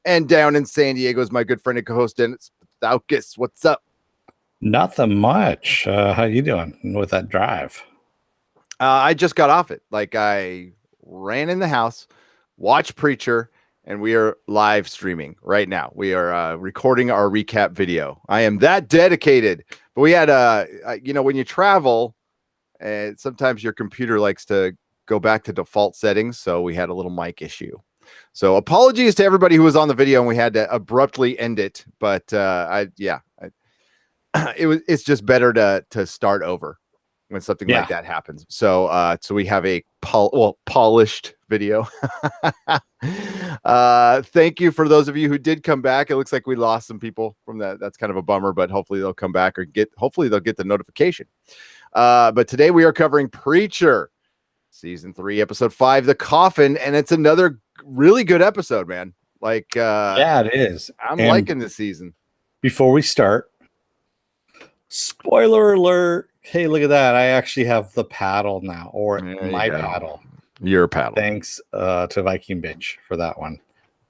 And down in San Diego is my good friend and co-host Dennis Thaukus. What's up? Nothing much. How you doing with that drive? I just got off it. Like I ran in the house, watched Preacher, and we are live streaming right now. We are recording our recap video. I am that dedicated. But we had when you travel, sometimes your computer likes to go back to default settings. So we had a little mic issue. So apologies to everybody who was on the video and we had to abruptly end it. But it's just better to start over when something like that happens. So we have a polished video. Thank you for those of you who did come back. It looks like we lost some people from that. That's kind of a bummer, but hopefully they'll come back hopefully they'll get the notification. But today we are covering Preacher, season 3, episode 5, The Coffin, and it's another really good episode, man. Like it is. I'm liking this season. Before we start, spoiler alert. Hey, look at that. I actually have the paddle now, or my paddle. Your paddle. Thanks to Viking Bitch for that one.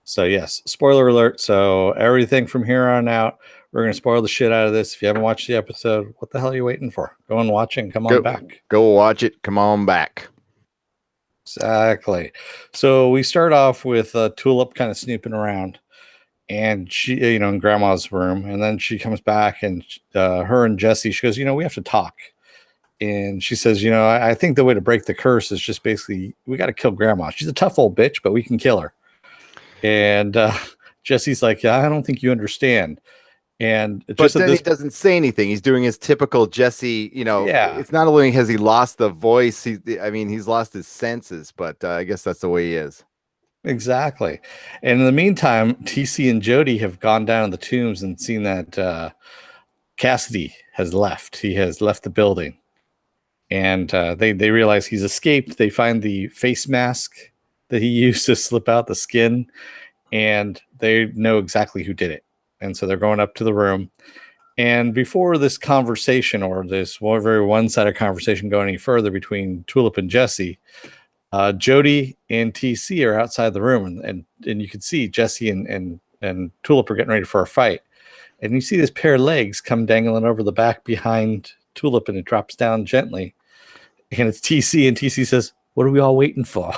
So yes, spoiler alert. So everything from here on out, we're going to spoil the shit out of this. If you haven't watched the episode, what the hell are you waiting for? Go and watch it and come on back. Go watch it. Come on back. Exactly. So we start off with Tulip kind of snooping around, and she, in Grandma's room, and then she comes back, and her and Jesse, she goes, we have to talk. And she says, I think the way to break the curse is just basically, we got to kill Grandma. She's a tough old bitch, but we can kill her. And Jesse's like, yeah, I don't think you understand. And but then he doesn't say anything. He's doing his typical Jesse, It's not only has he lost the voice, he's lost his senses, but I guess that's the way he is. Exactly. And in the meantime, TC and Jody have gone down in the tombs and seen that Cassidy has left. He has left the building. And they realize he's escaped. They find the face mask that he used to slip out the skin, and they know exactly who did it. And so they're going up to the room. And before this conversation, or this very one-sided conversation go any further between Tulip and Jesse, Jody and TC are outside the room, and you can see Jesse and Tulip are getting ready for a fight. And you see this pair of legs come dangling over the back behind Tulip, and it drops down gently. And it's TC, and TC says, "What are we all waiting for?"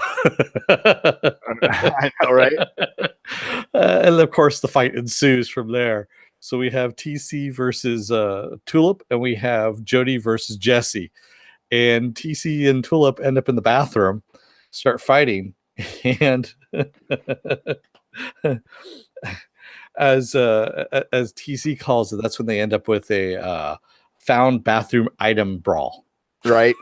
I know, right? And of course, the fight ensues from there. So we have TC versus Tulip, and we have Jody versus Jesse. And TC and Tulip end up in the bathroom, start fighting, and as TC calls it, that's when they end up with a found bathroom item brawl, right?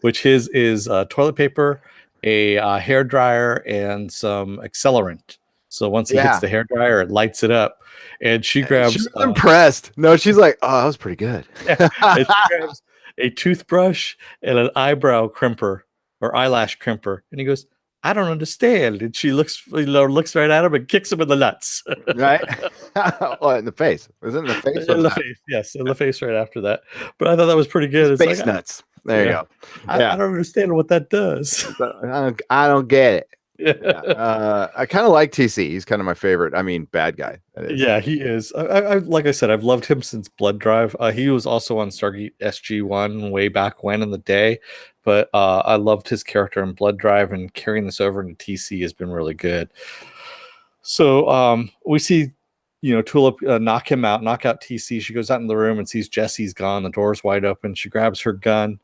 Which his is toilet paper, a hair dryer, and some accelerant. So once he hits the hair dryer, it lights it up, and she grabs. She's impressed. No, she's like, "Oh, that was pretty good." And she grabs a toothbrush and an eyebrow crimper or eyelash crimper, and he goes, "I don't understand." And she looks right at him and kicks him in the nuts. Right? Well, in the face. Was it in the face? In the face, yes, in the face right after that. But I thought that was pretty good. It's face nuts. There you go. I don't understand what that does. I don't get it. Yeah. I kind of like TC. He's kind of my favorite. Bad guy. Yeah, he is. I like I said, I've loved him since Blood Drive. He was also on Stargate SG-1 way back when in the day, but I loved his character in Blood Drive, and carrying this over into TC has been really good. So we see, Tulip knock out TC. She goes out in the room and sees Jesse's gone. The door's wide open. She grabs her gun,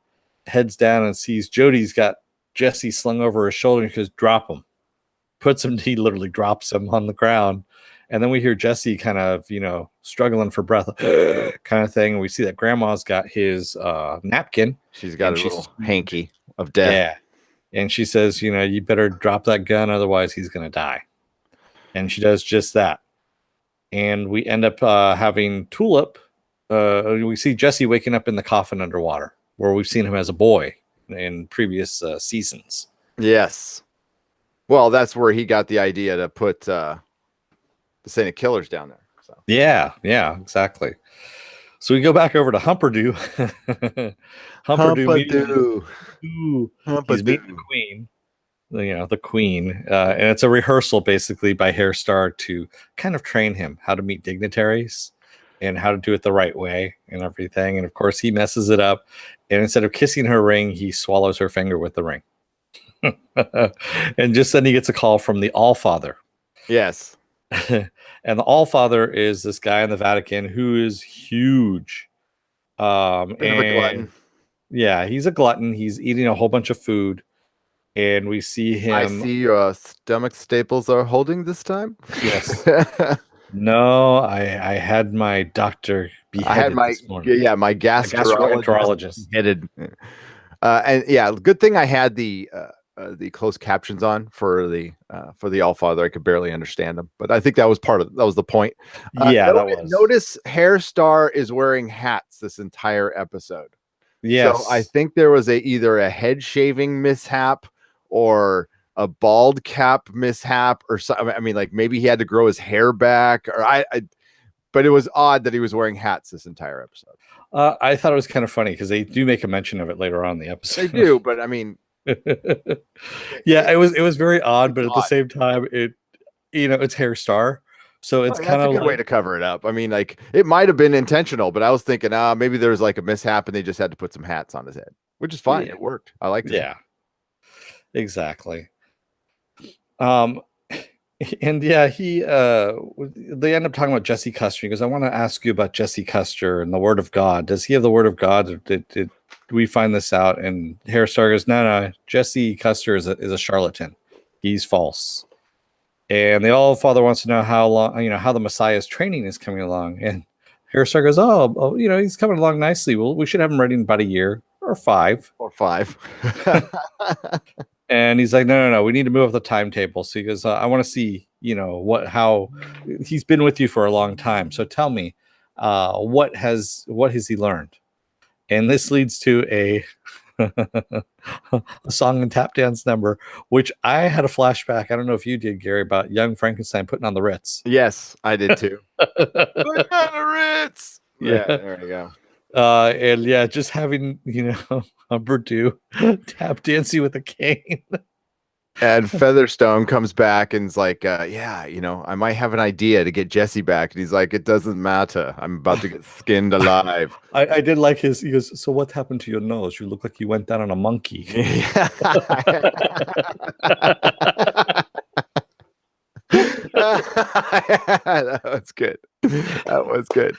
heads down, and sees Jody's got Jesse slung over his shoulder, and she goes, "Drop him." He literally drops him on the ground. And then we hear Jesse kind of, struggling for breath kind of thing. And we see that Grandma's got his napkin. She's got a little hanky of death. Yeah. And she says, you better drop that gun, otherwise he's going to die. And she does just that. And we end up having Tulip. We see Jesse waking up in the coffin underwater, where we've seen him as a boy in previous seasons. Yes. Well, that's where he got the idea to put the Saint of Killers down there. So. Yeah, exactly. So we go back over to Humperdew. Humperdew. He's meeting the Queen. the queen, and it's a rehearsal basically by Hairstar to kind of train him how to meet dignitaries and how to do it the right way and everything. And of course, he messes it up, and instead of kissing her ring, he swallows her finger with the ring. And just then he gets a call from the Allfather. Yes. And the Allfather is this guy in the Vatican who is huge. Bit of a glutton. Yeah, he's a glutton. He's eating a whole bunch of food. And we see him. I see your stomach staples are holding this time. Yes. No, I had my doctor beheaded I had my this morning. my gastroenterologist beheaded. And yeah, good thing I had the closed captions on for the Allfather. I could barely understand them, but I think that was the point. Yeah, that was. Notice Hairstar is wearing hats this entire episode. Yes. So I think there was either a head shaving mishap or a bald cap mishap or something. I mean, like maybe he had to grow his hair back, or but it was odd that he was wearing hats this entire episode. I thought it was kind of funny because they do make a mention of it later on in the episode. They do, but I mean, yeah, it was very odd, but at the same time, it's Hairstar, so it's kind of a good way to cover it up. I mean, like it might have been intentional, but I was thinking, maybe there was like a mishap and they just had to put some hats on his head, which is fine. Yeah. It worked. I liked it. Yeah, exactly. And yeah, they end up talking about Jesse Custer. He goes, I want to ask you about Jesse Custer and the Word of God. Does he have the Word of God? Or did we find this out? And Hairstar goes, no, Jesse Custer is a charlatan. He's false. And the Allfather wants to know how the Messiah's training is coming along. And Hairstar goes, oh, he's coming along nicely. Well, we should have him ready in about a year or 5. And he's like, no, we need to move up the timetable. So he goes, I want to see, how he's been with you for a long time. So tell me, what has he learned? And this leads to a song and tap dance number, which I had a flashback. I don't know if you did, Gary, about Young Frankenstein putting on the Ritz. Yes, I did too. Put on the Ritz. Yeah, there we go. And yeah, just having Purdue tap dancing with a cane. And Featherstone comes back and is like, I might have an idea to get Jesse back. And he's like, it doesn't matter. I'm about to get skinned alive. I did like he goes, so what happened to your nose? You look like you went down on a monkey. That was good. That was good.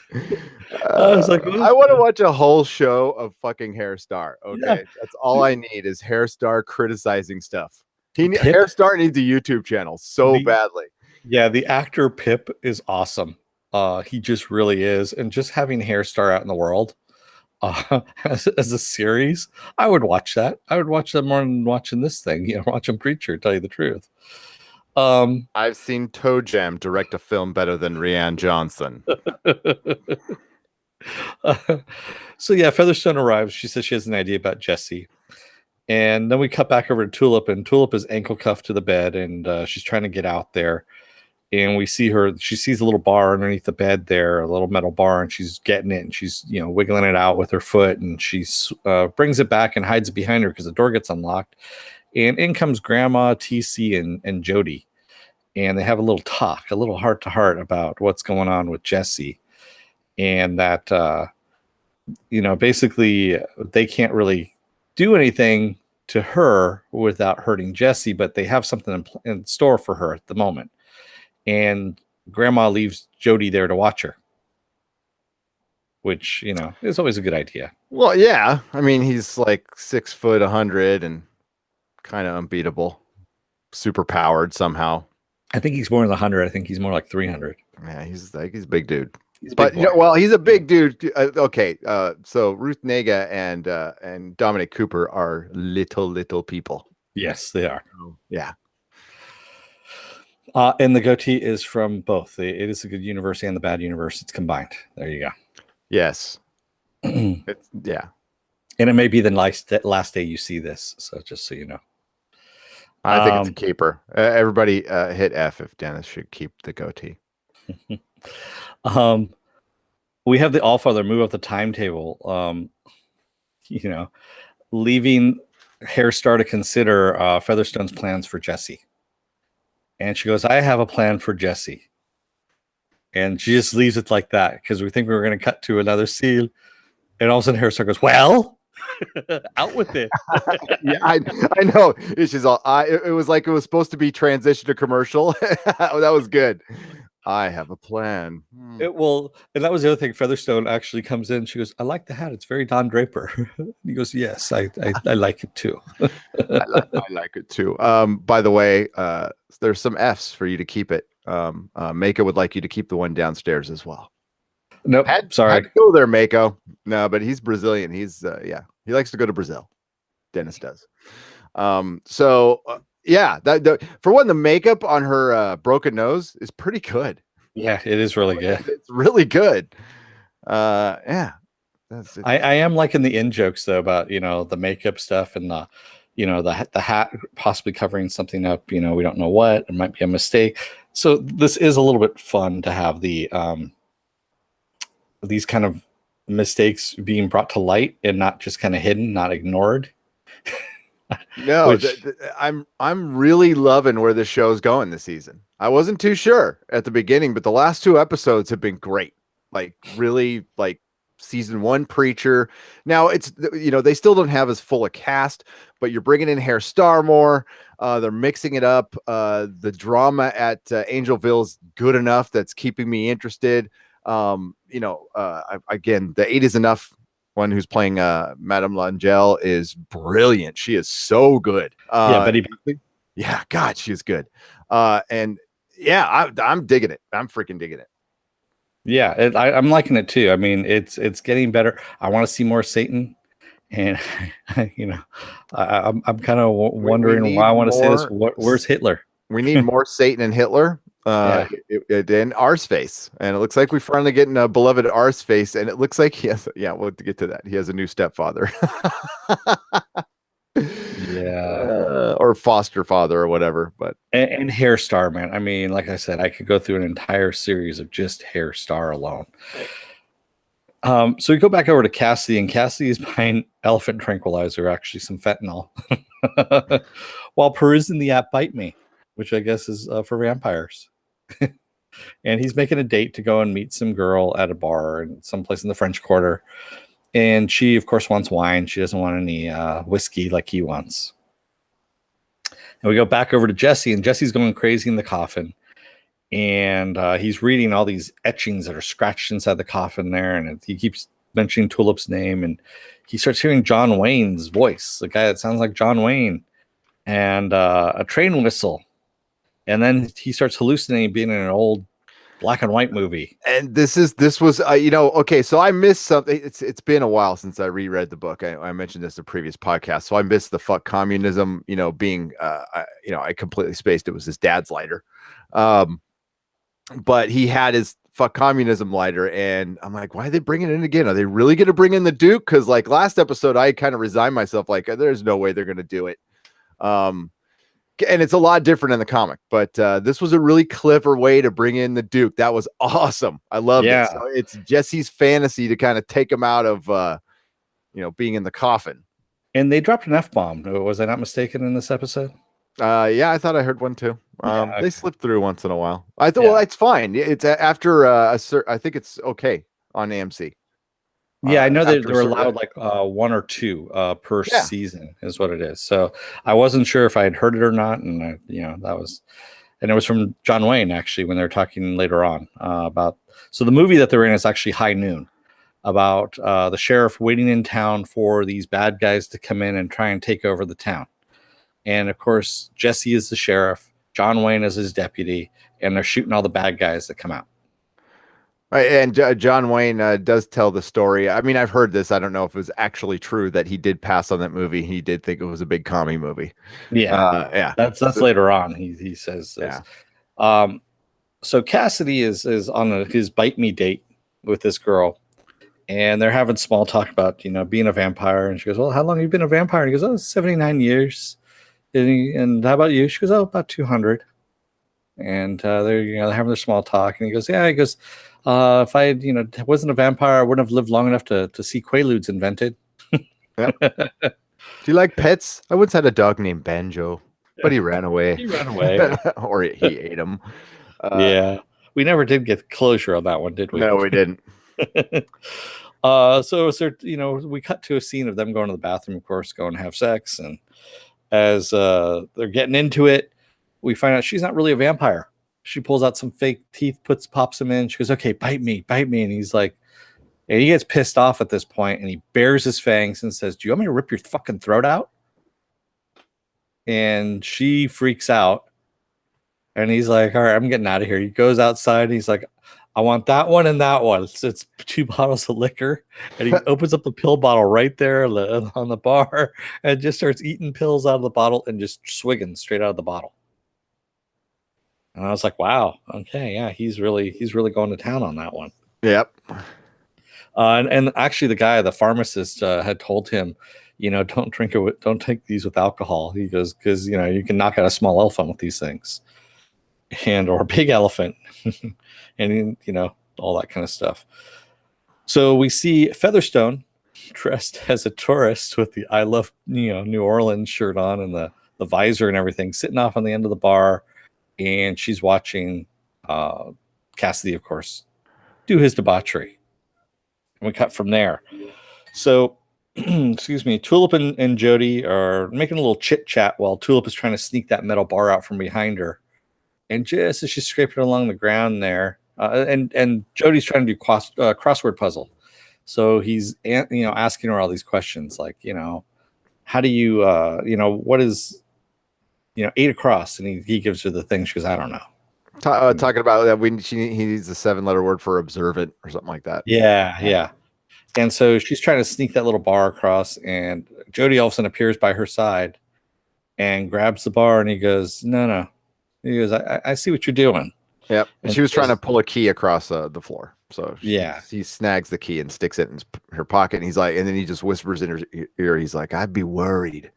I was like, I want to watch a whole show of fucking Hairstar. Okay, yeah. That's all I need is Hairstar criticizing stuff. Hairstar needs a YouTube channel so badly. Yeah, the actor Pip is awesome. He just really is, and just having Hairstar out in the world as a series, I would watch that. I would watch that more than watching this thing. Watching Preacher. Tell you the truth. I've seen Toe Jam direct a film better than Rianne Johnson. So yeah, Featherstone arrives. She says she has an idea about Jesse. And then we cut back over to Tulip, and Tulip is ankle cuffed to the bed, and she's trying to get out there. And we see her, she sees a little bar underneath the bed there, a little metal bar, and she's getting it, and she's, wiggling it out with her foot, and she brings it back and hides it behind her because the door gets unlocked. And in comes Grandma, TC, and Jody. And they have a little talk, a little heart-to-heart about what's going on with Jesse. And that, basically they can't really do anything to her without hurting Jesse, but they have something in store for her at the moment. And Grandma leaves Jody there to watch her, which, is always a good idea. Well, yeah. I mean, he's like 6 foot 100 and kind of unbeatable, super powered somehow. I think he's more than 100. I think he's more like 300. Yeah, he's a big dude. He's a big dude. Okay, so Ruth Nega and Dominic Cooper are little people. Yes, they are. Yeah. And the goatee is from both. It is the good universe and the bad universe. It's combined. There you go. Yes. Yeah. And it may be the last day you see this. So just so you know. I think it's a keeper. Everybody hit F if Dennis should keep the goatee. We have the Allfather move up the timetable. Leaving Hairstar to consider Featherstone's plans for Jesse. And she goes, I have a plan for Jesse. And she just leaves it like that because we think we were going to cut to another scene. And all of a sudden, Hairstar goes, well, out with it. Yeah, I know. It's just all. It was like it was supposed to be transition to commercial. That was good. I have a plan. And that was the other thing. Featherstone actually comes in. She goes, I like the hat. It's very Don Draper. He goes, yes, I like it too. I like it too. By the way, there's some F's for you to keep it. Mako would like you to keep the one downstairs as well. Nope. Sorry. Had to go there, Mako. No, but he's Brazilian. He's he likes to go to Brazil. Dennis does. For one, the makeup on her broken nose is pretty good. Yeah, it is really good. It's really good. Yeah. That's it. I am liking the in jokes though about the makeup stuff and the hat possibly covering something up. We don't know what. It might be a mistake. So this is a little bit fun to have the these kind of mistakes being brought to light and not just kind of hidden, not ignored. No, I'm really loving where this show's going this season. I wasn't too sure at the beginning, but the last 2 episodes have been great. Like really, like season 1 Preacher. Now it's they still don't have as full a cast, but you're bringing in Hairstar more. They're mixing it up. The drama at Angelville is good enough that's keeping me interested. Again, the 8 is enough. One who's playing Madame Langell is brilliant. She is so good. Betty. Yeah, God, she's good. I'm digging it. I'm freaking digging it. Yeah, I'm liking it too. I mean, it's getting better. I want to see more Satan, and I'm kind of wondering why I want to say this. Where's Hitler? We need more Satan and Hitler. In Arseface, and it looks like we're finally getting a beloved Arseface, and it looks like he has. Yeah, we'll get to that. He has a new stepfather. Or foster father or whatever. But and Hairstar, man. I mean, like I said, I could go through an entire series of just Hairstar alone. So we go back over to Cassidy, and Cassidy is buying elephant tranquilizer, actually some fentanyl, while perusing the app Bite Me, which I guess is for vampires. And he's making a date to go and meet some girl at a bar in someplace in the French Quarter. And she, of course, wants wine. She doesn't want any whiskey like he wants. And we go back over to Jesse, and Jesse's going crazy in the coffin. And he's reading all these etchings that are scratched inside the coffin there. And he keeps mentioning Tulip's name. And he starts hearing John Wayne's voice, the guy that sounds like John Wayne, and a train whistle. And then he starts hallucinating being in an old black and white movie. And this was okay, so I missed something. It's been a while since I reread the book. I mentioned this in a previous podcast, so I missed the fuck communism being I completely spaced it was his dad's lighter. But he had his fuck communism lighter, and I'm like, why are they bringing it in again? Are they really going to bring in the Duke? Because like last episode I kind of resigned myself, like there's no way they're going to do it. And it's a lot different in the comic, but this was a really clever way to bring in the Duke. That was awesome. I love it. So it's Jesse's fantasy to kind of take him out of, being in the coffin. And they dropped an F-bomb. Was I not mistaken in this episode? Yeah, I thought I heard one too. They slipped through once in a while. I thought, well, it's fine. It's after I think it's okay on AMC. Yeah, I know that they're allowed like 1 or 2 per season is what it is. So I wasn't sure if I had heard it or not, and that was, and it was from John Wayne actually when they were talking later on about. So the movie that they're in is actually High Noon, about the sheriff waiting in town for these bad guys to come in and try and take over the town, and of course Jesse is the sheriff, John Wayne is his deputy, and they're shooting all the bad guys that come out. Right, and John Wayne does tell the story. I mean, I've heard this. I don't know if it was actually true that he did pass on that movie. He did think it was a big commie movie. Yeah. That's later on. He says this. Yeah. So Cassidy is on his Bite Me date with this girl, and they're having small talk about being a vampire. And she goes, "Well, how long have you been a vampire?" And he goes, "Oh, 79 years." And how about you? She goes, "Oh, about 200." And they're having their small talk, and he goes, "Yeah." He goes, "If I wasn't a vampire, I wouldn't have lived long enough to see Quaaludes invented." Do you like pets? I once had a dog named Banjo, but he ran away. He ran away. Or he ate him. Yeah. We never did get closure on that one, did we? No, we didn't. So we cut to a scene of them going to the bathroom, of course, going to have sex, and as they're getting into it, we find out she's not really a vampire. She pulls out some fake teeth, pops them in. She goes, "Okay, bite me," and he's like, and he gets pissed off at this point, and he bares his fangs and says, "Do you want me to rip your fucking throat out?" And she freaks out, and he's like, "All right, I'm getting out of here." He goes outside, and he's like, "I want that one and that one." So it's 2 bottles of liquor, and he opens up the pill bottle right there on the bar, and just starts eating pills out of the bottle and just swigging straight out of the bottle. And I was like, "Wow, okay, yeah, he's really going to town on that one." Yep. And actually, the pharmacist, had told him, don't don't take these with alcohol. He goes, because you can knock out a small elephant with these things, or a big elephant, and all that kind of stuff. So we see Featherstone dressed as a tourist with the "I love New Orleans" shirt on and the visor and everything, sitting off on the end of the bar, and she's watching Cassidy, of course, do his debauchery. And we cut from there. So, excuse me, Tulip and Jody are making a little chit chat while Tulip is trying to sneak that metal bar out from behind her. And just as she's scraping along the ground there, and Jody's trying to do crossword puzzle. So he's asking her all these questions like, how do you what is 8 across? And he gives her the thing. She goes, "I don't know." Talking about that, he needs a 7-letter word for observant or something like that. Yeah. And so she's trying to sneak that little bar across, and Jody all of a sudden appears by her side and grabs the bar, and he goes, "No." He goes, I see what you're doing. Yep. And she was trying to pull a key across the floor. So he snags the key and sticks it in her pocket. And he's like, and then he just whispers in her ear. He's like, "I'd be worried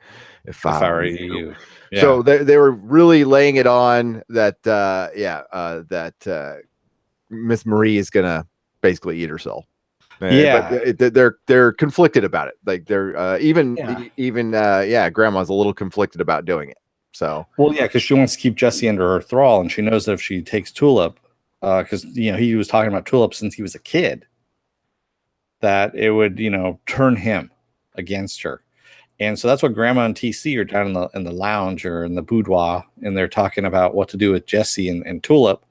if I were you." Yeah. So they were really laying it on that, that Miss Marie is going to basically eat herself. But they're conflicted about it. Like they're even grandma's a little conflicted about doing it. So because she wants to keep Jesse under her thrall, and she knows that if she takes Tulip, because he was talking about Tulip since he was a kid, that it would turn him against her. And so that's what Grandma and TC are down in the lounge or in the boudoir, and they're talking about what to do with Jesse and Tulip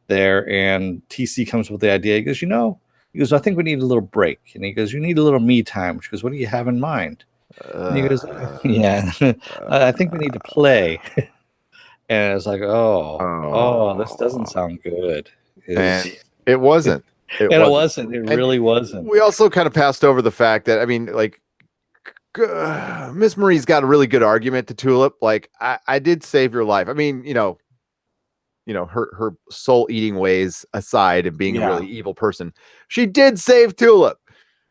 there. And TC comes up with the idea. He goes, "I think we need a little break." And he goes, "You need a little me time." She goes, "What do you have in mind?" And he goes, "Yeah, I think we need to play." And it's like, this doesn't sound good. And it wasn't. It wasn't. It really wasn't. We also kind of passed over the fact that, I mean, like, Miss Marie's got a really good argument to Tulip. Like, I did save your life. I mean, her soul eating ways aside and being a really evil person, she did save Tulip,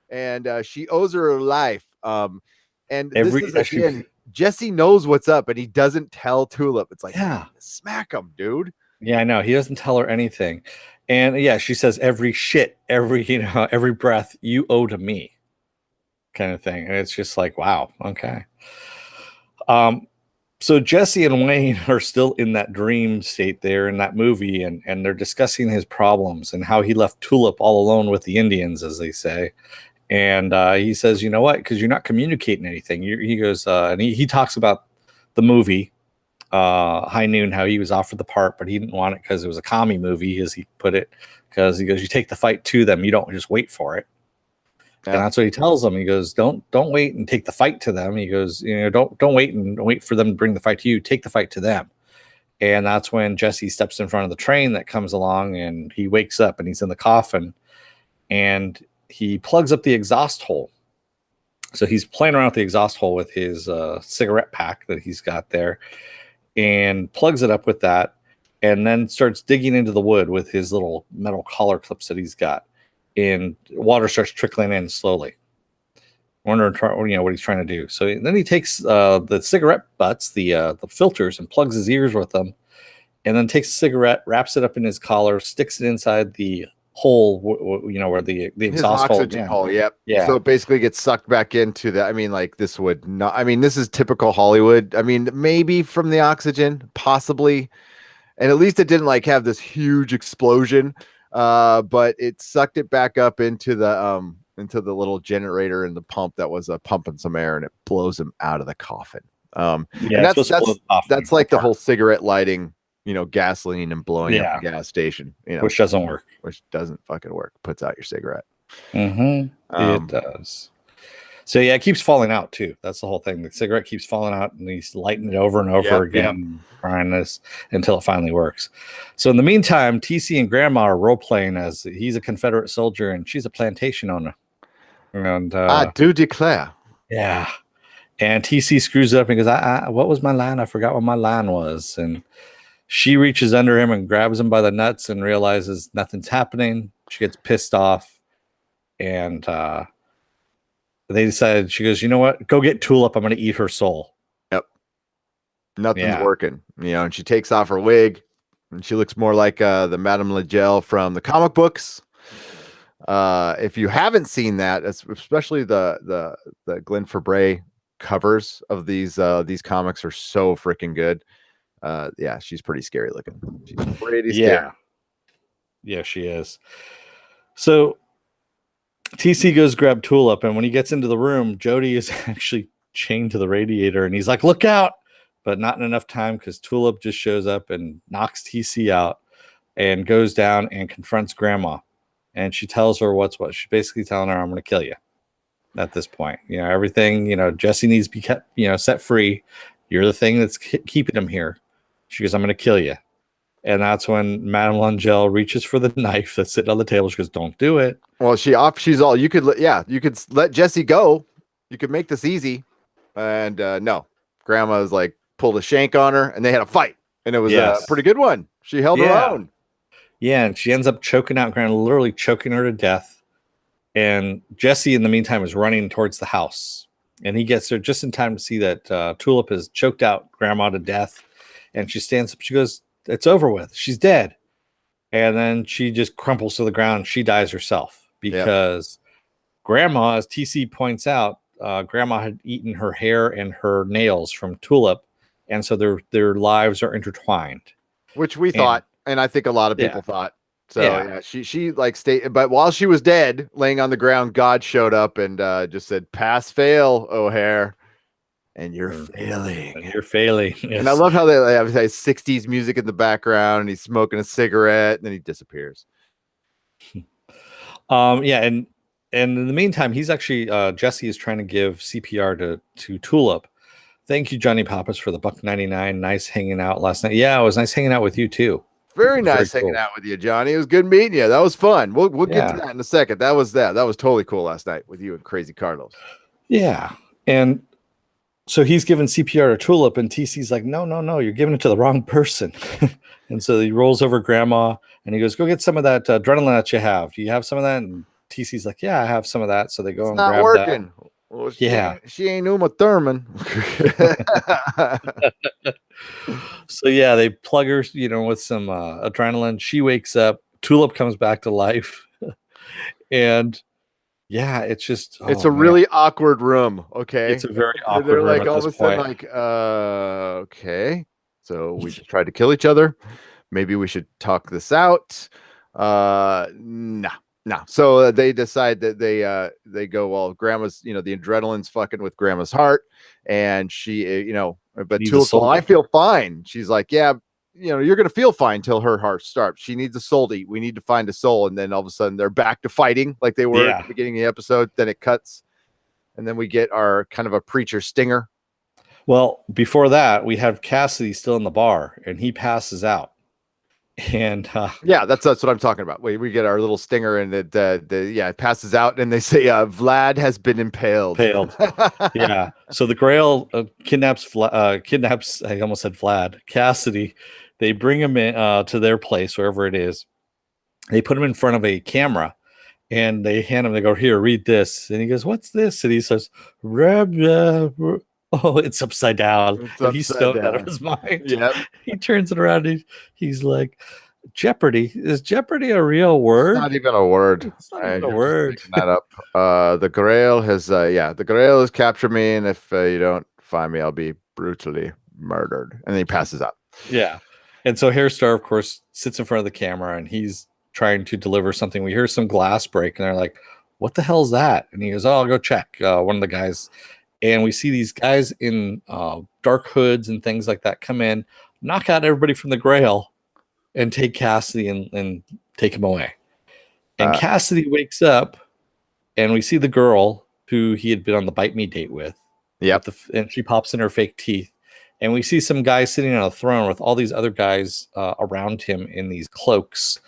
and she owes her life. And Jesse knows what's up, and he doesn't tell Tulip. It's like, smack him, dude. Yeah, I know. He doesn't tell her anything. And she says, every breath you owe to me, kind of thing. And it's just like, wow, okay. So Jesse and Wayne are still in that dream state there in that movie, and they're discussing his problems and how he left Tulip all alone with the Indians, as they say. And he says, "You know what? Because you're not communicating anything." He goes, and he talks about the movie, High Noon, how he was offered the part, but he didn't want it because it was a commie movie, as he put it. Because he goes, "You take the fight to them. You don't just wait for it." Yeah. And that's what he tells them. He goes, don't wait and take the fight to them. He goes, don't wait for them to bring the fight to you. Take the fight to them. And that's when Jesse steps in front of the train that comes along, and he wakes up, and he's in the coffin, and he plugs up the exhaust hole. So he's playing around with the exhaust hole with his cigarette pack that he's got there, and plugs it up with that, and then starts digging into the wood with his little metal collar clips that he's got. And water starts trickling in slowly. Wondering, what he's trying to do. So then he takes the cigarette butts, the filters, and plugs his ears with them, and then takes a cigarette, wraps it up in his collar, sticks it inside the hole, where the His exhaust hole. oxygen hole. Yep. Yeah. So it basically gets sucked back into the. I mean, like this would not. I mean, this is typical Hollywood. I mean, maybe from the oxygen, possibly, and at least it didn't like have this huge explosion. But it sucked it back up into the little generator and the pump that was pumping some air, and it blows him out of the coffin. Yeah, And it's supposed to blow the coffin that's like the apart. whole cigarette lighting, gasoline and blowing up Yeah. the gas station, Which doesn't work. which doesn't fucking work. Puts out your cigarette. It does. So yeah, it keeps falling out too. That's the whole thing. The cigarette keeps falling out, and he's lighting it over and over again, trying this until it finally works. So in the meantime, TC and Grandma are role playing as he's a Confederate soldier and she's a plantation owner. And I do declare. Yeah. And TC screws up and goes, what was my line? I forgot what my line was. And she reaches under him and grabs him by the nuts and realizes nothing's happening. She gets pissed off. And they decided, she goes, you know what? Go get Tulip. I'm going to eat her soul. Yep. Nothing's working. And she takes off her wig and she looks more like the Madame Legel from the comic books. If you haven't seen that, especially the Glenn Fabray covers of these comics are so freaking good. Yeah, she's pretty scary looking. She's pretty scary. Yeah, she is. So TC goes grab Tulip, and when he gets into the room, Jody is actually chained to the radiator, and he's like, look out, but not in enough time because Tulip just shows up and knocks TC out and goes down and confronts Grandma. And she tells her what's what. She's basically telling her, I'm going to kill you at this point. Everything, Jesse needs to be kept, set free. You're the thing that's keeping him here. She goes, I'm going to kill you. And that's when Madame Langell reaches for the knife that's sitting on the table. She goes, don't do it. Well, she's all, you could let Jesse go. You could make this easy. And no, Grandma's like pulled a shank on her and they had a fight. And it was a pretty good one. She held her own. Yeah, and she ends up choking out Grandma, literally choking her to death. And Jesse, in the meantime, is running towards the house. And he gets there just in time to see that Tulip has choked out Grandma to death. And she stands up. She goes, it's over with. She's dead. And then she just crumples to the ground. She dies herself because Grandma, as TC points out, Grandma had eaten her hair and her nails from Tulip. And so their lives are intertwined. Which we thought. And I think a lot of people thought. So she like stayed, but while she was dead, laying on the ground, God showed up and just said, "Pass, fail, O'Hare, and you're failing. And you're failing." Yes. And I love how they have 60s music in the background, and he's smoking a cigarette, and then he disappears. And in the meantime, he's actually Jesse is trying to give CPR to Tulip. Thank you, Johnny Pappas, for the $1.99. Nice hanging out last night. Yeah, it was nice hanging out with you too. Very nice hanging out with you, Johnny. It was good meeting you. That was fun. We'll get to that in a second. That was totally cool last night with you and Crazy Carlos. Yeah. And so he's giving CPR to Tulip, and TC's like, no, you're giving it to the wrong person. And so he rolls over Grandma and he goes, go get some of that adrenaline that you have. Do you have some of that? And TC's like, yeah, I have some of that. So they go and grab working. that. Well, she ain't Uma Thurman. So they plug her, with some adrenaline. She wakes up. Tulip comes back to life, and it's just it's a really awkward room. Okay, it's a very awkward. They're room like at all of a sudden, like, okay, so we just tried to kill each other. Maybe we should talk this out. Nah. No, so they decide that they go, well, Grandma's, the adrenaline's fucking with Grandma's heart, and she, but Tulip's like, I feel fine. She's like, yeah, you're gonna feel fine till her heart starts. She needs a soul to eat. We need to find a soul, and then all of a sudden they're back to fighting like they were at the beginning of the episode. Then it cuts, and then we get our kind of a preacher stinger. Well, before that, we have Cassidy still in the bar, and he passes out. And that's what I'm talking about. We get our little stinger, and it passes out, and they say Vlad has been impaled. Yeah. So the Grail kidnaps. I almost said Vlad. Cassidy. They bring him in to their place, wherever it is. They put him in front of a camera, and they hand him. They go, here, read this. And he goes, what's this? And he says, oh, it's upside down. He's stoned out of his mind. Yep. He turns it around. He's like, Jeopardy. Is Jeopardy a real It's word? not even a word. It's not even a You're just word. making that up. The Grail has, the Grail has captured me, and if you don't find me, I'll be brutally murdered. And then he passes out. Yeah. And so Hairstar, of course, sits in front of the camera and he's trying to deliver something. We hear some glass break and they're like, what the hell's that? And he goes, oh, I'll go check. One of the guys. And we see these guys in dark hoods and things like that come in, knock out everybody from the Grail, and take Cassidy and take him away. And Uh, Cassidy wakes up and we see the girl who he had been on the bite me date with. Yep. And she pops in her fake teeth. And we see some guy sitting on a throne with all these other guys around him in these cloaks.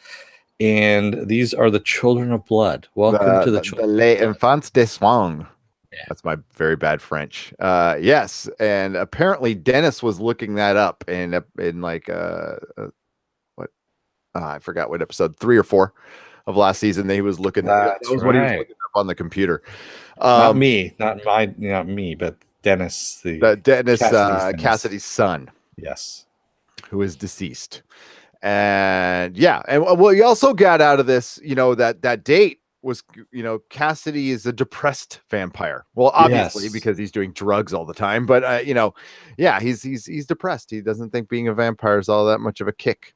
And these are the children of blood. Welcome to the the children. Les Enfants de Swang. Yeah. That's my very bad French. Yes, and apparently Dennis was looking that up in like what I forgot what episode 3 or 4 of last season. He was looking. That That's was what he was right. looking up on the computer. Not me, not me, but Dennis, Dennis Dennis. Cassidy's son, Yes. who is deceased. And yeah, and well, you also got out of this, that date was, Cassidy is a depressed vampire. Well, obviously, Yes. because he's doing drugs all the time, but yeah, he's depressed. He doesn't think being a vampire is all that much of a kick.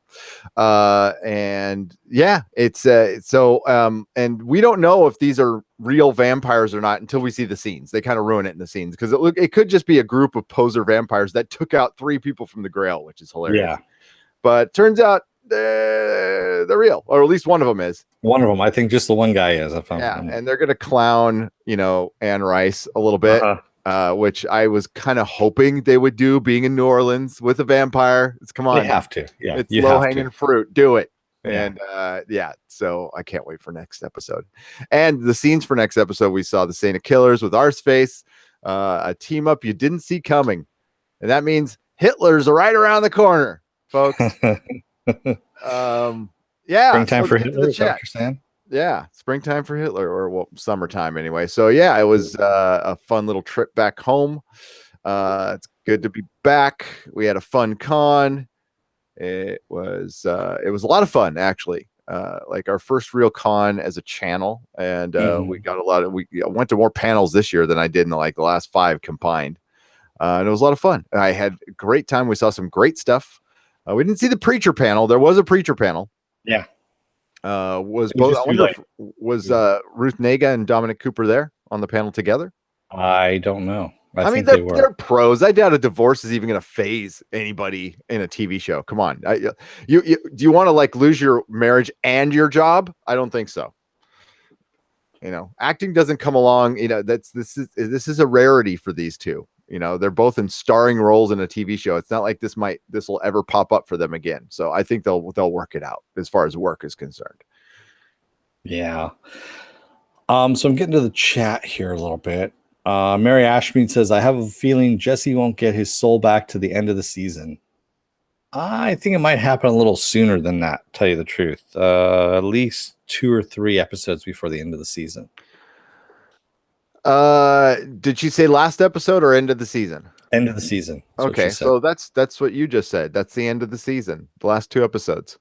And yeah, it's so and we don't know if these are real vampires or not until we see the scenes. They kind of ruin it in the scenes because it could just be a group of poser vampires that took out 3 people from the Grail, which is hilarious. Yeah. But turns out they're real, or at least one of them is. One of them. I think just the one guy is. And they're gonna clown, Anne Rice a little bit, which I was kind of hoping they would do, being in New Orleans with a vampire. Come on, they have to. Yeah, it's low hanging fruit. Do it. And so I can't wait for next episode. And the scenes for next episode, we saw the Saint of Killers with Arseface, a team up you didn't see coming, and that means Hitler's right around the corner, folks. Springtime for Hitler, is that what you're saying? Yeah, springtime for Hitler, or summertime anyway. So yeah, it was a fun little trip back home. It's good to be back. We had a fun con. It was a lot of fun, actually. Like our first real con as a channel, and we got we went to more panels this year than I did in the last 5 combined. And it was a lot of fun. I had a great time. We saw some great stuff. We didn't see the preacher panel. There was a preacher panel. Yeah. Was both? I wonder was Ruth Nega and Dominic Cooper there on the panel together? I don't know. I mean, they're pros. I doubt a divorce is even going to phase anybody in a TV show. Come on, do you want to lose your marriage and your job? I don't think so. Acting doesn't come along. This is a rarity for these two. They're both in starring roles in a TV show. It's not like this will ever pop up for them again. So I think they'll work it out as far as work is concerned. Yeah. So I'm getting to the chat here a little bit. Mary Ashmead says, I have a feeling Jesse won't get his soul back to the end of the season. I think it might happen a little sooner than that, tell you the truth. At least 2 or 3 episodes before the end of the season. Did she say last episode or end of the season? End of the season. Okay, so that's what you just said. That's the end of the season. The last 2 episodes.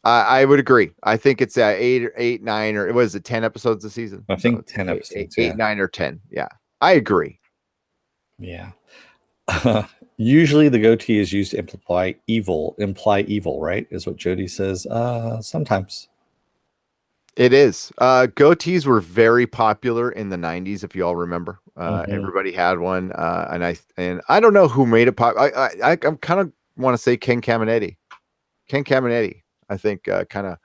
I would agree. I think it's 8, 9, or was it 10 episodes a season? I think 10 episodes. 8, 9, or 10. Yeah, I agree. Yeah. Usually the goatee is used to imply evil, right? Is what Jody says. Sometimes. It is. Goatees were very popular in the 90s, if you all remember. Everybody had one. And I don't know who made it pop. I kind of want to say Ken Caminiti. Ken Caminiti, I think, kind of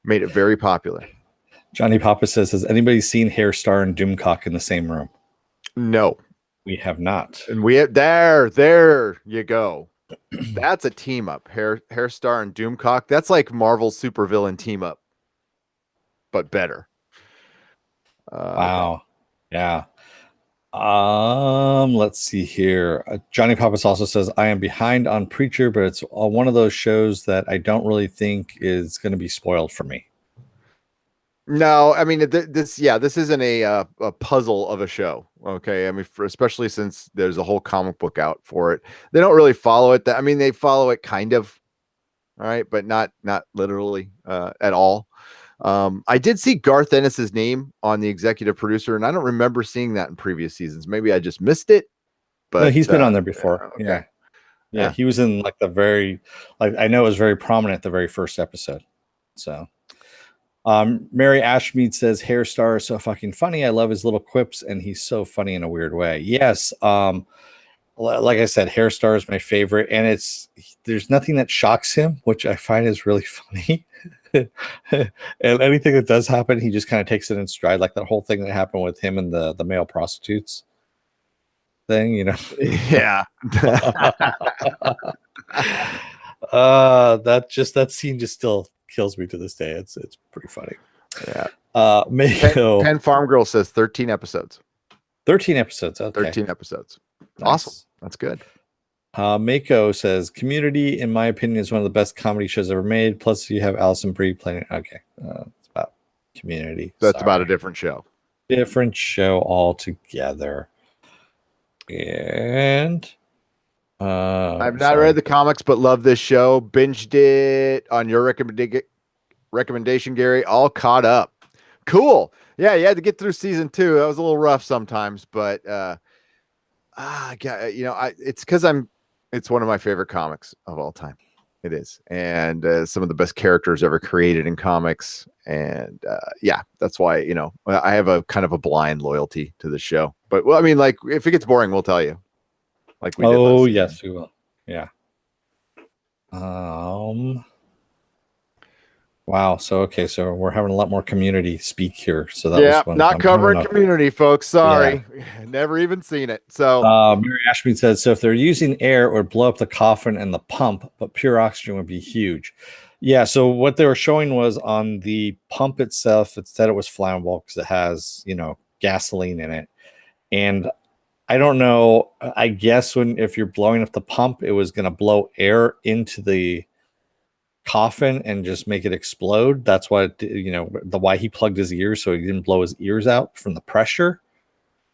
made it very popular. Johnny Papa says, has anybody seen Hairstar and Doomcock in the same room? No. We have not. And we have there you go. That's a team up. Hairstar and Doomcock. That's like Marvel's supervillain team up, but better. Wow. Yeah. Let's see here. Johnny Pappas also says, I am behind on Preacher, but it's one of those shows that I don't really think is going to be spoiled for me. No, I mean this isn't a puzzle of a show. Okay, I mean especially since there's a whole comic book out for it. They don't really follow it. I mean they follow it kind of, all right, but not literally at all. I did see Garth Ennis's name on the executive producer, and I don't remember seeing that in previous seasons. Maybe I just missed it. No, But he's been on there before. okay, Yeah, yeah. he was in like the very, like I know it was very prominent the very first episode. So, Mary Ashmead says Hair Star is so fucking funny. I love his little quips, and he's so funny in a weird way. Yes, like I said, Hair Star is my favorite, and there's nothing that shocks him, which I find is really funny. And anything that does happen, he just kind of takes it in stride, like that whole thing that happened with him and the male prostitutes thing, you know. Yeah. That scene just still kills me to this day. It's pretty funny. Yeah. Mako Penn Farm Girl says 13 episodes. 13 episodes. Okay. 13 episodes. Nice. Awesome. That's good. Mako says Community, in my opinion, is one of the best comedy shows ever made. Plus, you have Alison Brie playing. Okay, it's about Community. That's about a different show. Different show altogether. And I've not read the comics, but love this show. Binged it on your recommendation, Gary. All caught up. Cool. Yeah, you had to get through season 2. That was a little rough sometimes, but it's because it's one of my favorite comics of all time. It is, and some of the best characters ever created in comics. And that's why I have a kind of a blind loyalty to the show. But well, I mean, like if it gets boring, we'll tell you. Like we did last season. Yes, we will. Yeah. Wow. So we're having a lot more community speak here. So that was not covering Community, folks. Sorry, never even seen it. So Mary Ashby says, so if they're using air, it would blow up the coffin and the pump, but pure oxygen would be huge. Yeah. So what they were showing was on the pump itself, it said it was flammable because it has gasoline in it, and I don't know. I guess if you're blowing up the pump, it was going to blow air into the coffin and just make it explode. That's why why he plugged his ears so he didn't blow his ears out from the pressure.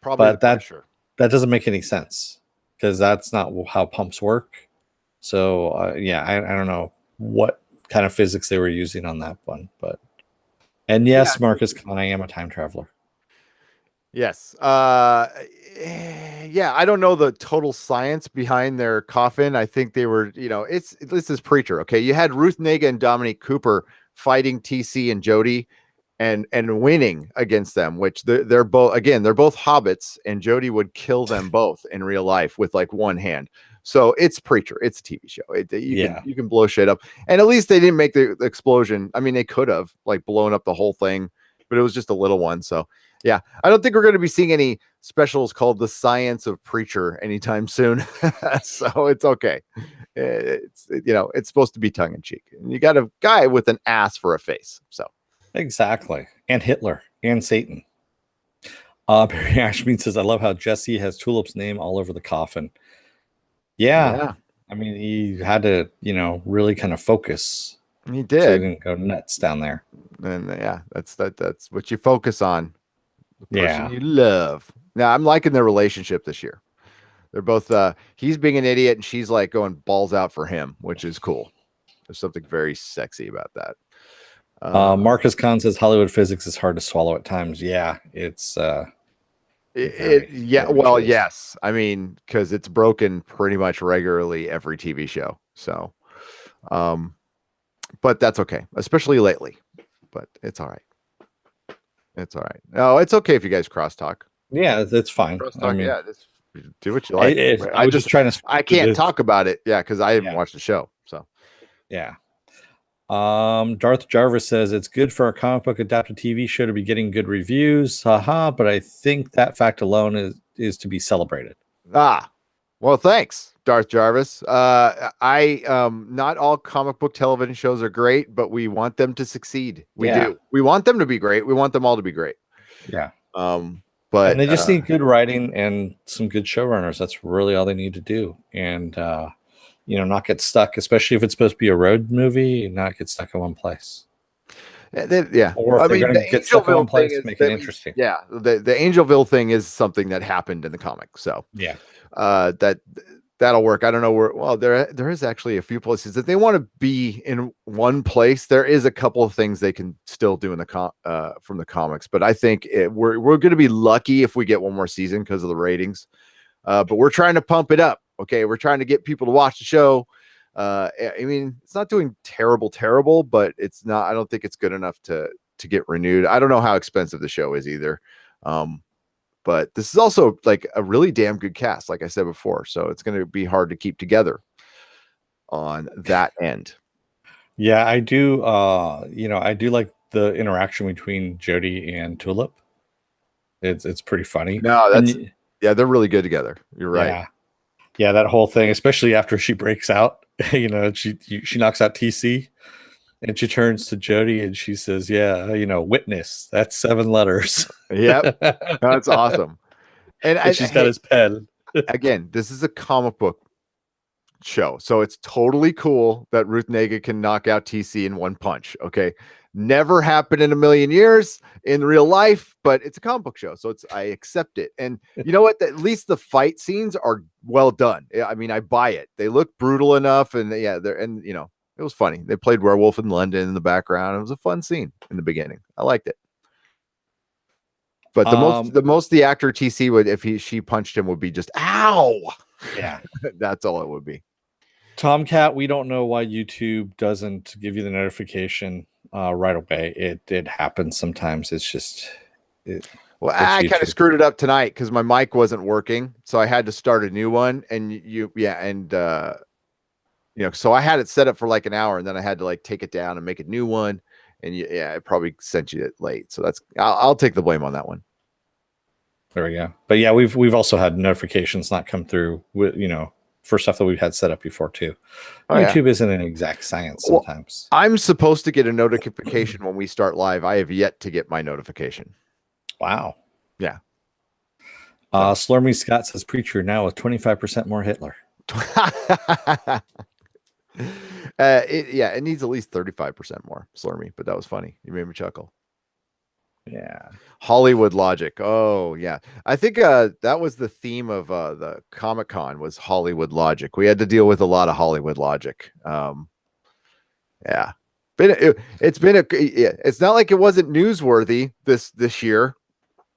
Probably, but that doesn't make any sense because that's not how pumps work. So I don't know what kind of physics they were using on that one, and yes, Marcus Kahn, I am a time traveler. Yes. I don't know the total science behind their coffin. I think they were, this is Preacher. Okay. You had Ruth Negga and Dominique Cooper fighting TC and Jody and winning against them, which they're both hobbits, and Jody would kill them both in real life with like one hand. So it's Preacher. It's a TV show. You can blow shit up. And at least they didn't make the explosion. I mean, they could have like blown up the whole thing, but it was just a little one. So yeah, I don't think we're going to be seeing any specials called The Science of Preacher anytime soon. So it's okay. It's supposed to be tongue in cheek. And you got a guy with an ass for a face. So exactly. And Hitler and Satan. Barry Ashmead says, I love how Jesse has Tulip's name all over the coffin. Yeah. I mean, he had to, really kind of focus. He did. So he didn't go nuts down there. And that's what you focus on. The person you love. Now I'm liking their relationship this year. They're both he's being an idiot and she's like going balls out for him, which is cool. There's something very sexy about that. Marcus Kahn says Hollywood physics is hard to swallow at times. Yeah, it's yes. I mean, because it's broken pretty much regularly every TV show. So but that's okay, especially lately. But it's all right. It's all right. No, it's okay if you guys crosstalk. Yeah, that's fine. Crosstalk, just do what you like. I can't talk about it. Yeah, because I haven't watched the show. So yeah. Darth Jarvis says it's good for a comic book adapted TV show to be getting good reviews. Haha, but I think that fact alone is to be celebrated. Well, thanks, Darth Jarvis. Not all comic book television shows are great, but we want them to succeed. We do. We want them to be great. We want them all to be great. Yeah. But they just need good writing and some good showrunners. That's really all they need to do. And not get stuck, especially if it's supposed to be a road movie, not get stuck in one place. Yeah. Or if I they're mean, going the to get stuff in one Angelville thing place, is, make it I mean, interesting. yeah, the Angelville thing is something that happened in the comics. So Yeah. that that'll work. I don't know where. Well, there is actually a few places that they want to be in one place. There is a couple of things they can still do in the from the comics, but I think we're going to be lucky if we get one more season because of the ratings. But we're trying to pump it up. Okay, we're trying to get people to watch the show. I mean, it's not doing terrible, but it's not. I don't think it's good enough to get renewed. I don't know how expensive the show is either. But this is also like a really damn good cast, like I said before. So it's going to be hard to keep together on that end. Yeah, I do. I do like the interaction between Jody and Tulip. It's pretty funny. No, And yeah, they're really good together. You're right. yeah, that whole thing, especially after she breaks out. She knocks out TC, and she turns to Jody and she says, "Yeah, witness. That's 7 letters." Yep, that's awesome. And And she's got hey, his pen. again, this is a comic book show, so it's totally cool that Ruth Nega can knock out TC in one punch. Okay, never happened in a million years in real life, but it's a comic book show, so I accept it. And you know what? At least the fight scenes are well done. I mean, I buy it. They look brutal enough, and yeah, it was funny. They played Werewolf in London in the background. It was a fun scene in the beginning. I liked it. But the most the actor TC would, if she punched him, would be just ow. Yeah. That's all it would be. Tomcat, we don't know why YouTube doesn't give you the notification right away. It happens sometimes. It's just well, I kind of screwed it up tonight because my mic wasn't working, so I had to start a new one. And so I had it set up for like an hour, and then I had to like take it down and make a new one. And it probably sent you it late. So I'll take the blame on that one. There we go. But yeah, we've also had notifications not come through with for stuff that we've had set up before too. YouTube isn't an exact science sometimes. Well, I'm supposed to get a notification when we start live. I have yet to get my notification. Wow. Yeah. Slurmy Scott says Preacher now with 25% more Hitler. It needs at least 35% more Slurmy, but that was funny. You made me chuckle. Yeah. Hollywood logic. Oh yeah. I think that was the theme of the Comic-Con was Hollywood logic. We had to deal with a lot of Hollywood logic. Yeah. It's not like it wasn't newsworthy this year.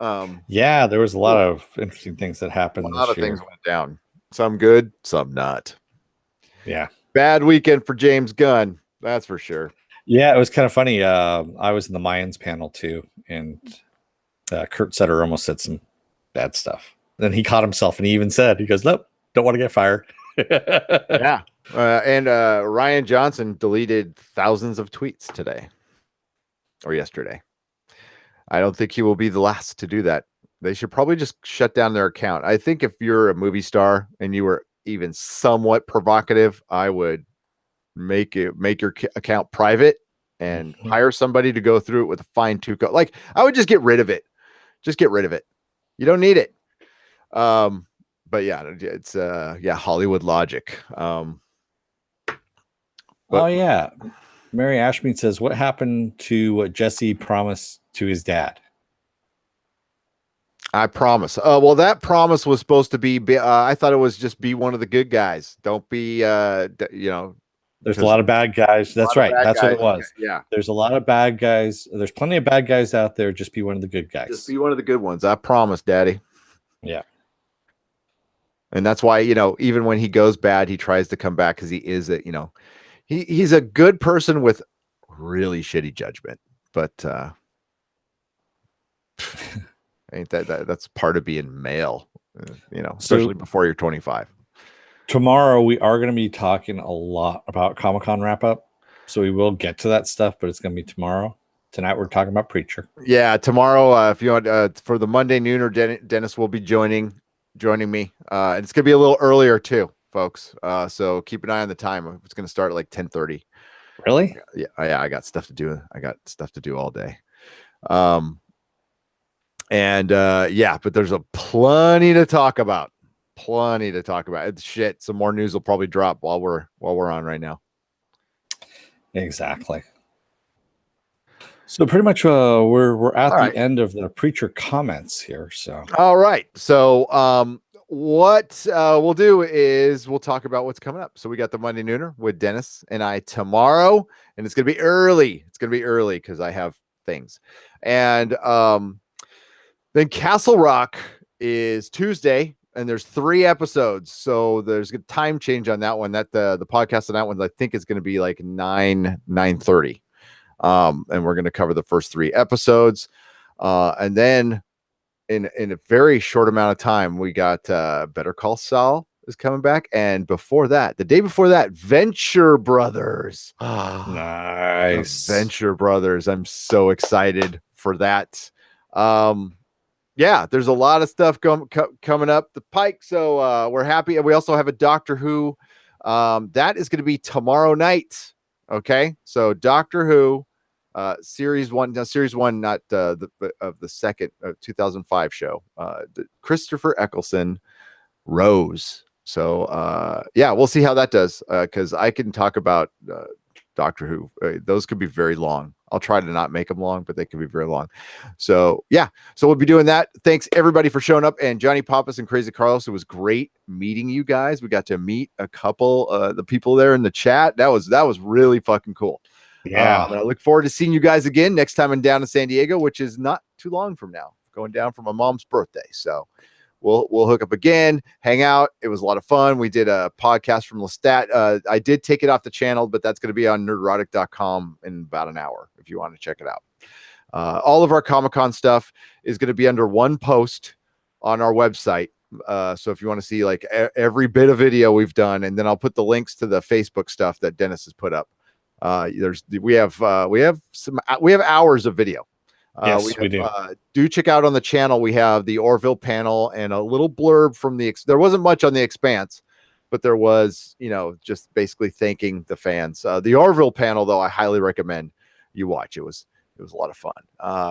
Yeah, there was a lot of interesting things that happened. A lot of things went down. Some good, some not. Yeah. Bad weekend for James Gunn. That's for sure. Yeah, it was kind of funny. I was in the Mayans panel too, and Kurt Sutter almost said some bad stuff. Then he caught himself, and he even said, "He goes, nope, don't want to get fired." Yeah. And Ryan Johnson deleted thousands of tweets today or yesterday. I don't think he will be the last to do that. They should probably just shut down their account. I think if you're a movie star and you were even somewhat provocative, I would make your account private and hire somebody to go through it with a fine tooth comb. Like I would just get rid of it. Just get rid of it. You don't need it. But yeah, it's Hollywood logic. Oh yeah. Mary Ashmead says, what happened to what Jesse promised to his dad? I promise. Well, that promise was supposed to be I thought it was just be one of the good guys. Don't be there's a lot of bad guys. That's right. That's what it was. Yeah. There's a lot of bad guys. There's plenty of bad guys out there. Just be one of the good guys. Just be one of the good ones. I promise, Daddy. Yeah. And that's why, even when he goes bad, he tries to come back because he is he's a good person with really shitty judgment. But ain't that's part of being male, especially before you're 25. Tomorrow we are going to be talking a lot about Comic-Con wrap up. So we will get to that stuff, but it's going to be tomorrow. Tonight we're talking about Preacher. Yeah, tomorrow, if you want for the Monday nooner, Dennis will be joining me. And it's going to be a little earlier too, folks. So keep an eye on the time. It's going to start at like 10:30. Really? Yeah, I got stuff to do. I got stuff to do all day. But there's plenty to talk about. Shit, some more news will probably drop while we're on right now. Exactly. So pretty much we're at All the right. end of the preacher comments here. So All right. So what we'll do is we'll talk about what's coming up. So we got the Monday Nooner with Dennis and I tomorrow, and it's gonna be early. It's gonna be early because I have things. And then Castle Rock is Tuesday, and there's 3 episodes. So there's a time change on that one. That the podcast on that one I think is gonna be like 9:30. And we're gonna cover the first 3 episodes. And then in a very short amount of time, we got Better Call Saul is coming back, and before that, the day before that, Venture Brothers. nice. Venture Brothers. I'm so excited for that. Yeah, there's a lot of stuff coming up the pike, so we're happy. And we also have a Doctor Who that is going to be tomorrow night. Okay, so Doctor Who series one, not of the second 2005 show, Christopher Eccleston Rose. So yeah, we'll see how that does, because I can talk about Doctor Who. Those could be very long. I'll try to not make them long, but they can be very long. So yeah, so we'll be doing that. Thanks everybody for showing up, and Johnny Pappas and Crazy Carlos. It was great meeting you guys. We got to meet a couple the people there in the chat. That was really fucking cool. Yeah. And I look forward to seeing you guys again next time I'm down in San Diego, which is not too long from now. Going down for my mom's birthday, so we'll hook up again, hang out. It was a lot of fun. We did a podcast from Lestat. I did take it off the channel, but that's going to be on nerdrotic.com in about an hour if you want to check it out. All of our Comic-Con stuff is going to be under one post on our website. So if you want to see like every bit of video we've done, and then I'll put the links to the Facebook stuff that Dennis has put up. We have hours of video. Yes, we do. Do check out on the channel. We have the Orville panel and a little blurb from there wasn't much on the Expanse, but there was, just basically thanking the fans. The Orville panel, though, I highly recommend you watch. It was a lot of fun.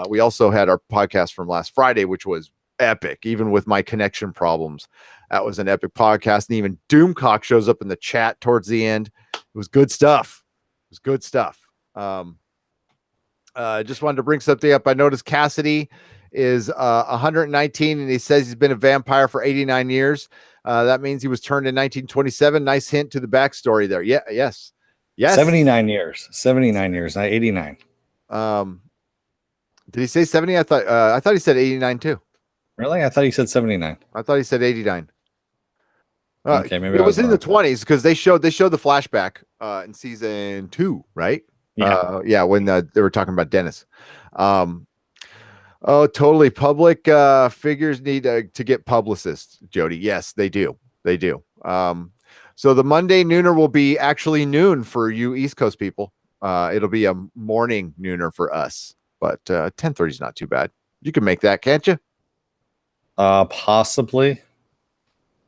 We also had our podcast from last Friday, which was epic, even with my connection problems. That was an epic podcast, and even Doomcock shows up in the chat towards the end. It was good stuff. Just wanted to bring something up. I noticed Cassidy is 119, and he says he's been a vampire for 89 years. That means he was turned in 1927. Nice hint to the backstory there. Yeah, yes. 79 years, not 89. Did he say 70? I thought he said 89 too. Really? I thought he said 79. I thought he said 89. Okay, maybe it was in the 20s because they showed the flashback in season 2, right? Yeah. When they were talking about Dennis. Totally. Public figures need to get publicists, Jody. Yes, they do. So the Monday nooner will be actually noon for you East Coast people. It'll be a morning nooner for us, but 10:30 is not too bad. You can make that, can't you? Possibly.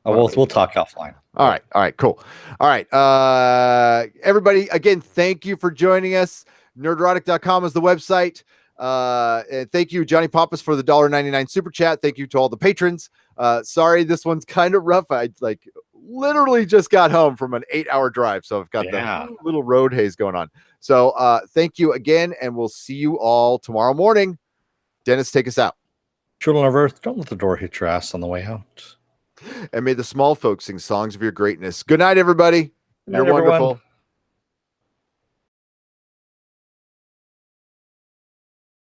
We'll talk offline. All right, cool. All right, everybody, again, thank you for joining us. Nerdrotic.com is the website. And thank you, Johnny Pappas, for the $1.99 super chat. Thank you to all the patrons. Sorry, this one's kind of rough. I literally just got home from an 8-hour drive, so I've got the little road haze going on. So thank you again, and we'll see you all tomorrow morning. Dennis, take us out. Children of Earth, don't let the door hit your ass on the way out. And may the small folks sing songs of your greatness. Good night, everybody. Good night, You're wonderful. everyone.